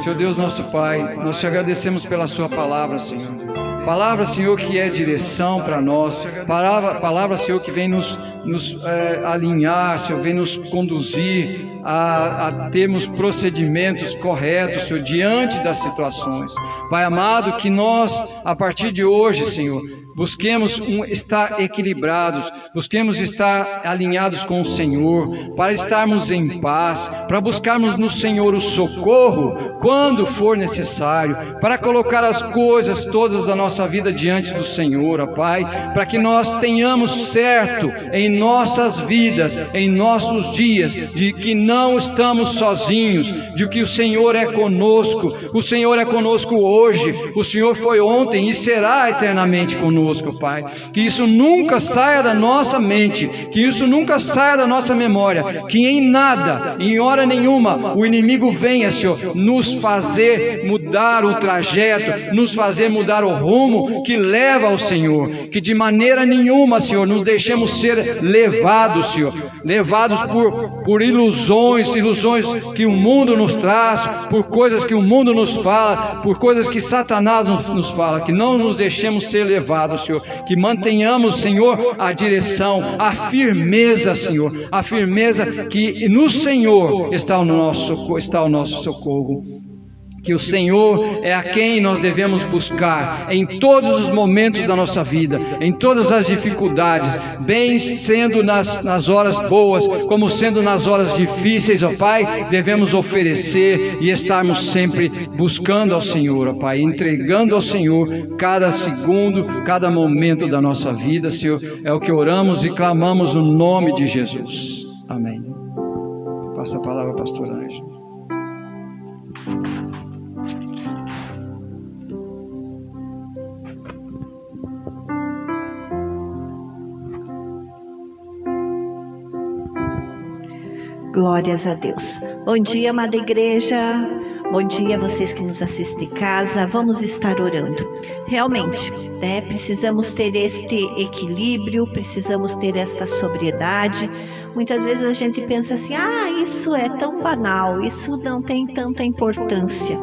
Senhor Deus, nosso Pai, nós te agradecemos pela sua palavra, Senhor. palavra, Senhor, que é direção para nós, palavra, Senhor, que vem nos alinhar, Senhor, vem nos conduzir a termos procedimentos corretos, Senhor, diante das situações. Pai amado, que nós, a partir de hoje, Senhor, busquemos estar equilibrados, busquemos estar alinhados com o Senhor, para estarmos em paz, para buscarmos no Senhor o socorro quando for necessário, para colocar as coisas todas da nossa vida diante do Senhor, ó Pai, para que nós tenhamos certo em nossas vidas, em nossos dias, de que não estamos sozinhos, de que o Senhor é conosco, o Senhor é conosco hoje, o Senhor foi ontem e será eternamente conosco. Pai, que isso nunca saia da nossa mente, que isso nunca saia da nossa memória, que em nada, em hora nenhuma, o inimigo venha, Senhor, nos fazer mudar o trajeto, nos fazer mudar o rumo que leva ao Senhor, que de maneira nenhuma, Senhor, nos deixemos ser levados, Senhor, levados por ilusões que o mundo nos traz, por coisas que o mundo nos fala, por coisas que Satanás nos fala, que não nos deixemos ser levados, Senhor, que mantenhamos, Senhor, a direção, a firmeza, Senhor, a firmeza que no Senhor está o nosso socorro. Que o Senhor é a quem nós devemos buscar em todos os momentos da nossa vida, em todas as dificuldades, bem sendo nas horas boas, como sendo nas horas difíceis, ó Pai, devemos oferecer e estarmos sempre buscando ao Senhor, ó Pai, entregando ao Senhor cada segundo, cada momento da nossa vida, Senhor, é o que oramos e clamamos no nome de Jesus. Amém. Passa a palavra, pastor Ângelo. Glórias a Deus. Bom dia, amada igreja. Bom dia a vocês que nos assistem em casa. Vamos estar orando. Realmente, precisamos ter este equilíbrio, precisamos ter esta sobriedade. Muitas vezes a gente pensa assim, isso é tão banal, isso não tem tanta importância.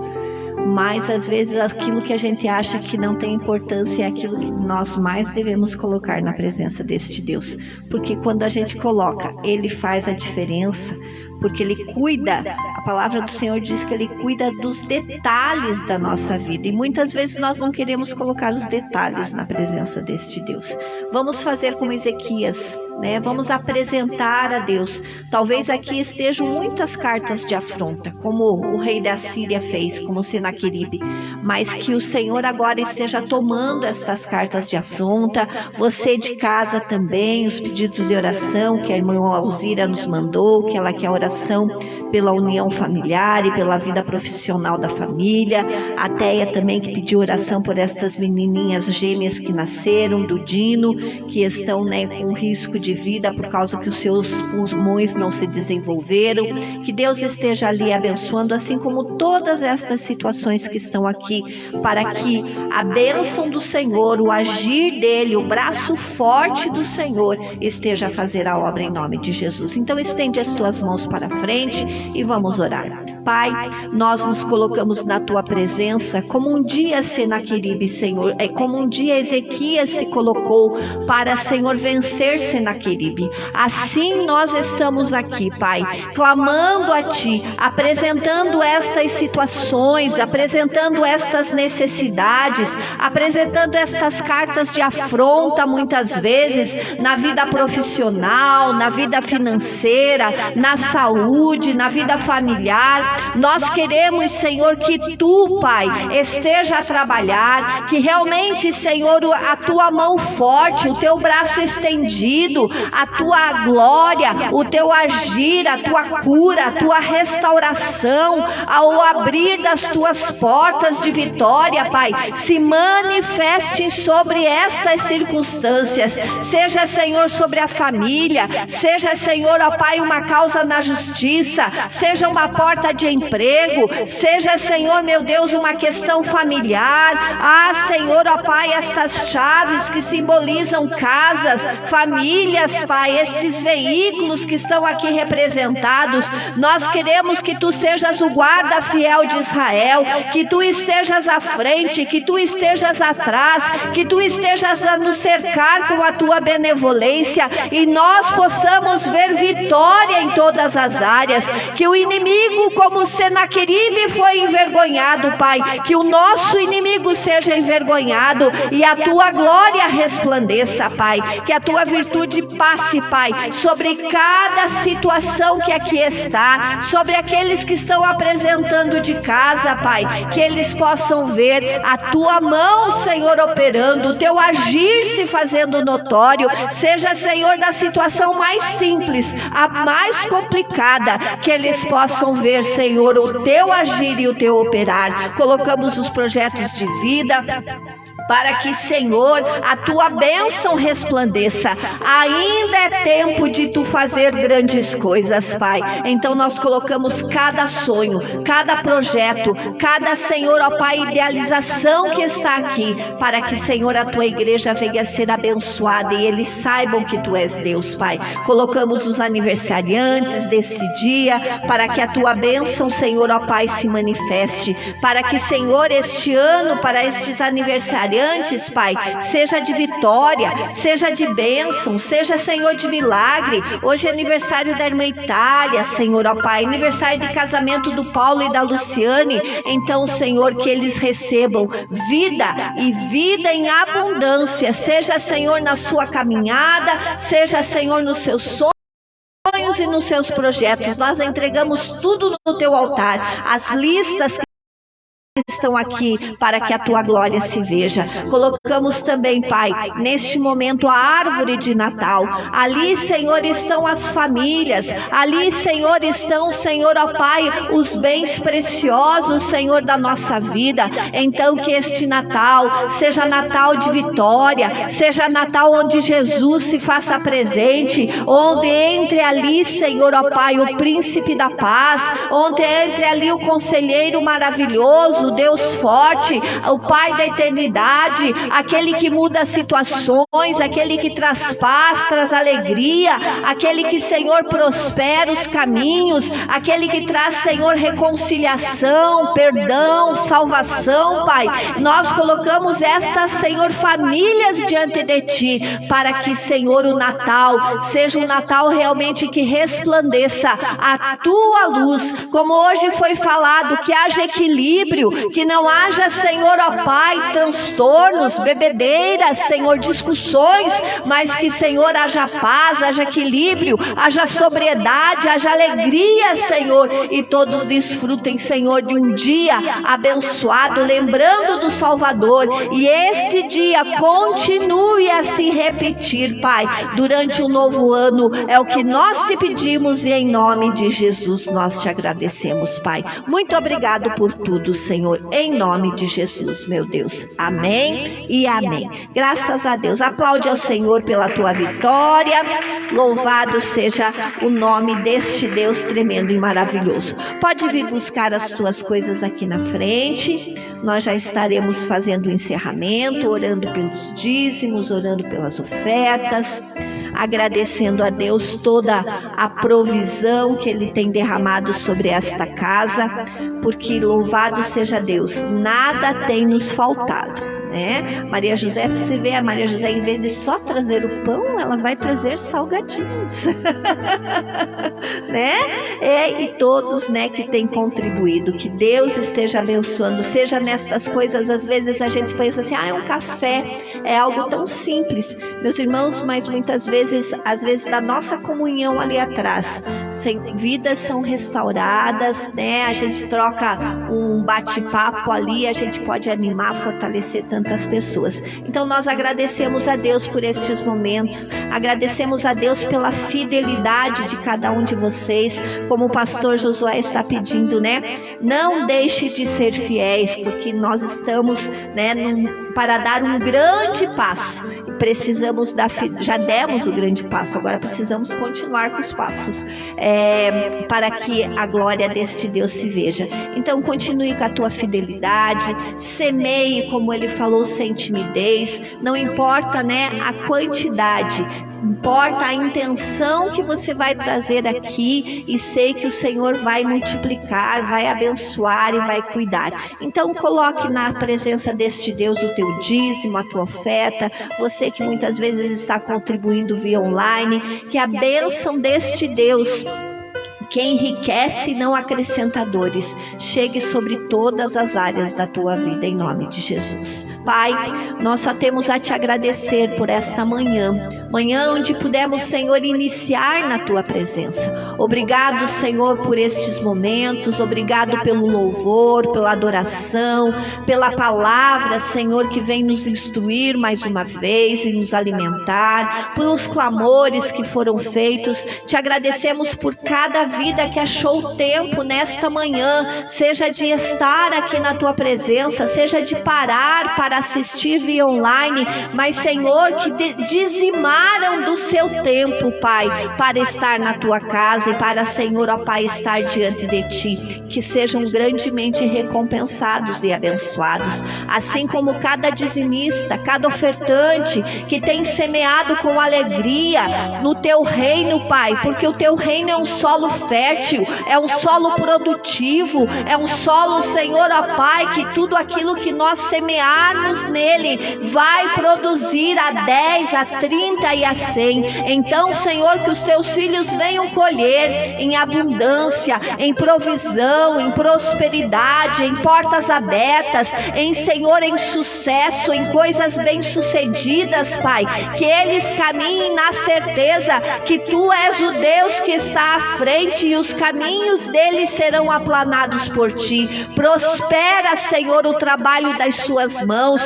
Mas às vezes aquilo que a gente acha que não tem importância é aquilo que nós mais devemos colocar na presença deste Deus. Porque quando a gente coloca, Ele faz a diferença, porque Ele cuida, a palavra do Senhor diz que Ele cuida dos detalhes da nossa vida. E muitas vezes nós não queremos colocar os detalhes na presença deste Deus. Vamos fazer como Ezequias, vamos apresentar a Deus. Talvez aqui estejam muitas cartas de afronta, como o rei da Síria fez, como Senaqueribe, mas que o Senhor agora esteja tomando essas cartas de afronta, você de casa também, os pedidos de oração que a irmã Alzira nos mandou, que ela quer oração pela união familiar e pela vida profissional da família, a Teia também que pediu oração por estas menininhas gêmeas que nasceram, do Dino, que estão com risco de vida por causa que os seus pulmões não se desenvolveram. Que Deus esteja ali abençoando, assim como todas estas situações que estão aqui, para que a bênção do Senhor, o agir dele, o braço forte do Senhor esteja a fazer a obra em nome de Jesus. Então estende as tuas mãos para frente e vamos orar. Pai, nós nos colocamos na tua presença como um dia Senaqueribe, Senhor, como um dia Ezequias se colocou para, Senhor, vencer Senaqueribe. Assim nós estamos aqui, Pai, clamando a Ti, apresentando essas situações, apresentando estas necessidades, apresentando estas cartas de afronta, muitas vezes, na vida profissional, na vida financeira, na saúde, na vida familiar. Nós queremos, Senhor, que Tu, Pai, esteja a trabalhar, que realmente, Senhor, a Tua mão forte, o Teu braço estendido, a Tua glória, o Teu agir, a Tua cura, a Tua restauração, ao abrir das Tuas portas de vitória, Pai, se manifestem sobre estas circunstâncias, seja, Senhor, sobre a família, seja, Senhor, ó Pai, uma causa na justiça, seja uma porta de de emprego, seja, Senhor, meu Deus, uma questão familiar. Senhor, ó Pai, estas chaves que simbolizam casas, famílias, Pai, estes veículos que estão aqui representados, nós queremos que Tu sejas o guarda fiel de Israel, que Tu estejas à frente, que Tu estejas atrás, que Tu estejas a nos cercar com a Tua benevolência e nós possamos ver vitória em todas as áreas, que o inimigo, como Senaqueribe foi envergonhado, Pai, que o nosso inimigo seja envergonhado e a Tua glória resplandeça, Pai, que a Tua virtude passe, Pai, sobre cada situação que aqui está, sobre aqueles que estão apresentando de casa, Pai, que eles possam ver a Tua mão, Senhor, operando, o Teu agir se fazendo notório, seja, Senhor, da situação mais simples, a mais complicada, que eles possam ver, Senhor, o Teu agir e o Teu operar. Colocamos os projetos de vida para que, Senhor, a Tua bênção resplandeça. Ainda é tempo de Tu fazer grandes coisas, Pai. Então nós colocamos cada sonho, cada projeto, cada, Senhor, ó Pai, idealização que está aqui, para que, Senhor, a Tua igreja venha a ser abençoada e eles saibam que Tu és Deus, Pai. Colocamos os aniversariantes deste dia, para que a Tua bênção, Senhor, ó Pai, se manifeste, para que, Senhor, este ano, para estes aniversariantes, Pai, seja de vitória, seja de bênção, seja, Senhor, de milagre. Hoje é aniversário da irmã Itália, Senhor, ó Pai, aniversário de casamento do Paulo e da Luciane. Então, Senhor, que eles recebam vida e vida em abundância, seja, Senhor, na sua caminhada, seja, Senhor, nos seus sonhos e nos seus projetos. Nós entregamos tudo no Teu altar, as listas que estão aqui para que a Tua glória se veja. Colocamos também, Pai, neste momento a árvore de Natal. Ali, Senhor, estão as famílias. Ali, Senhor, estão, Senhor, ó Pai, os bens preciosos, Senhor, da nossa vida. Então que este Natal seja Natal de vitória, seja Natal onde Jesus se faça presente, onde entre ali, Senhor, ó Pai, o príncipe da paz, onde entre ali o conselheiro maravilhoso, o Deus forte, o Pai da eternidade, aquele que muda situações, aquele que traz paz, traz alegria, aquele que, Senhor, prospera os caminhos, aquele que traz, Senhor, reconciliação, perdão, salvação, Pai. Nós colocamos estas, Senhor, famílias diante de Ti, para que, Senhor, o Natal seja um Natal realmente que resplandeça a Tua luz, como hoje foi falado, que haja equilíbrio, que não haja, Senhor, ó Pai, transtornos, bebedeiras, Senhor, discussões, mas que, Senhor, haja paz, haja equilíbrio, haja sobriedade, haja alegria, Senhor, e todos desfrutem, Senhor, de um dia abençoado, lembrando do Salvador, e este dia continue a se repetir, Pai, durante o novo ano. É o que nós Te pedimos e em nome de Jesus nós Te agradecemos, Pai. Muito obrigado por tudo, Senhor, em nome de Jesus, meu Deus. Amém e amém. Graças a Deus. Aplaude ao Senhor pela tua vitória. Louvado seja o nome deste Deus tremendo e maravilhoso. Pode vir buscar as tuas coisas aqui na frente. Nós já estaremos fazendo o encerramento, orando pelos dízimos, orando pelas ofertas, agradecendo a Deus toda a provisão que Ele tem derramado sobre esta casa, porque louvado seja Deus, nada tem nos faltado. Maria José, você vê, a Maria José, em vez de só trazer o pão, ela vai trazer salgadinhos. E todos, que têm contribuído, que Deus esteja abençoando, seja nestas coisas. Às vezes a gente pensa assim, é um café, é algo tão simples, meus irmãos, mas muitas vezes, da nossa comunhão ali atrás, vidas são restauradas, a gente troca um bate-papo ali, a gente pode animar, fortalecer tantas pessoas. Então nós agradecemos a Deus por estes momentos, agradecemos a Deus pela fidelidade de cada um de vocês, como o pastor Josué está pedindo, não deixe de ser fiéis, porque nós estamos para dar um grande passo. precisamos já demos o grande passo, agora precisamos continuar com os passos, para que a glória deste Deus se veja. Então continue com a tua fidelidade, semeie, como ele falou, sem timidez. Não importa, né, a quantidade, importa a intenção que você vai trazer aqui, e sei que o Senhor vai multiplicar, vai abençoar e vai cuidar. Então coloque na presença deste Deus o teu dízimo, a tua oferta, você que muitas vezes está contribuindo via online, que a bênção deste Deus, que enriquece e não acrescenta dores, chegue sobre todas as áreas da tua vida, em nome de Jesus. Pai, nós só temos a te agradecer por esta manhã onde pudemos, Senhor, iniciar na tua presença. Obrigado, Senhor, por estes momentos, obrigado pelo louvor, pela adoração, pela palavra, Senhor, que vem nos instruir mais uma vez e nos alimentar, pelos clamores que foram feitos. Te agradecemos por cada vida que achou tempo nesta manhã, seja de estar aqui na tua presença, seja de parar para assistir via online, mas, Senhor, que dizimaram do seu tempo, Pai, para estar na tua casa e para, Senhor, ó Pai, estar diante de ti, que sejam grandemente recompensados e abençoados, assim como cada dizimista, cada ofertante que tem semeado com alegria no teu reino, Pai, porque o teu reino é um solo fértil, é um solo produtivo, é um solo, Senhor, ó Pai, que tudo aquilo que nós semearmos nele vai produzir a 10, a 30 e a 100. Então, Senhor, que os teus filhos venham colher em abundância, em provisão, em prosperidade, em portas abertas, Senhor, em sucesso, em coisas bem-sucedidas, Pai, que eles caminhem na certeza que tu és o Deus que está à frente e os caminhos deles serão aplanados por ti. Prospera, Senhor, o trabalho das suas mãos,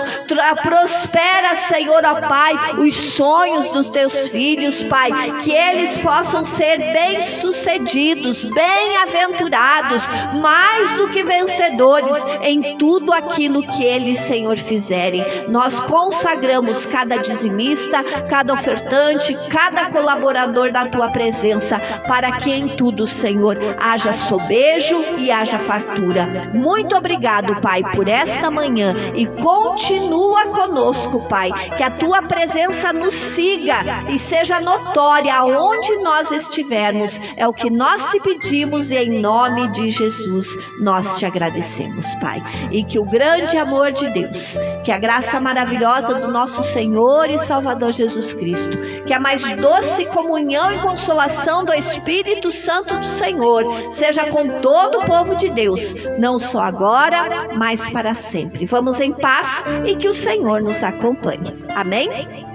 prospera, Senhor, ó Pai, os sonhos dos teus filhos, Pai, que eles possam ser bem-sucedidos, bem-aventurados, mais do que vencedores em tudo aquilo que eles, Senhor, fizerem. Nós consagramos cada dizimista, cada ofertante, cada colaborador da tua presença, para que em tudo, Senhor, haja sobejo e haja fartura. Muito obrigado, Pai, por esta manhã, e continua conosco, Pai, que a tua presença nos siga e seja notória aonde nós estivermos. É o que nós te pedimos, e em nome de Jesus nós te agradecemos, Pai. E que o grande amor de Deus, que a graça maravilhosa do nosso Senhor e Salvador Jesus Cristo, que a mais doce comunhão e consolação do Espírito Santo do Senhor seja com todo o povo de Deus, não só agora, mas para sempre. Vamos em paz e que o Senhor nos acompanhe. Amém?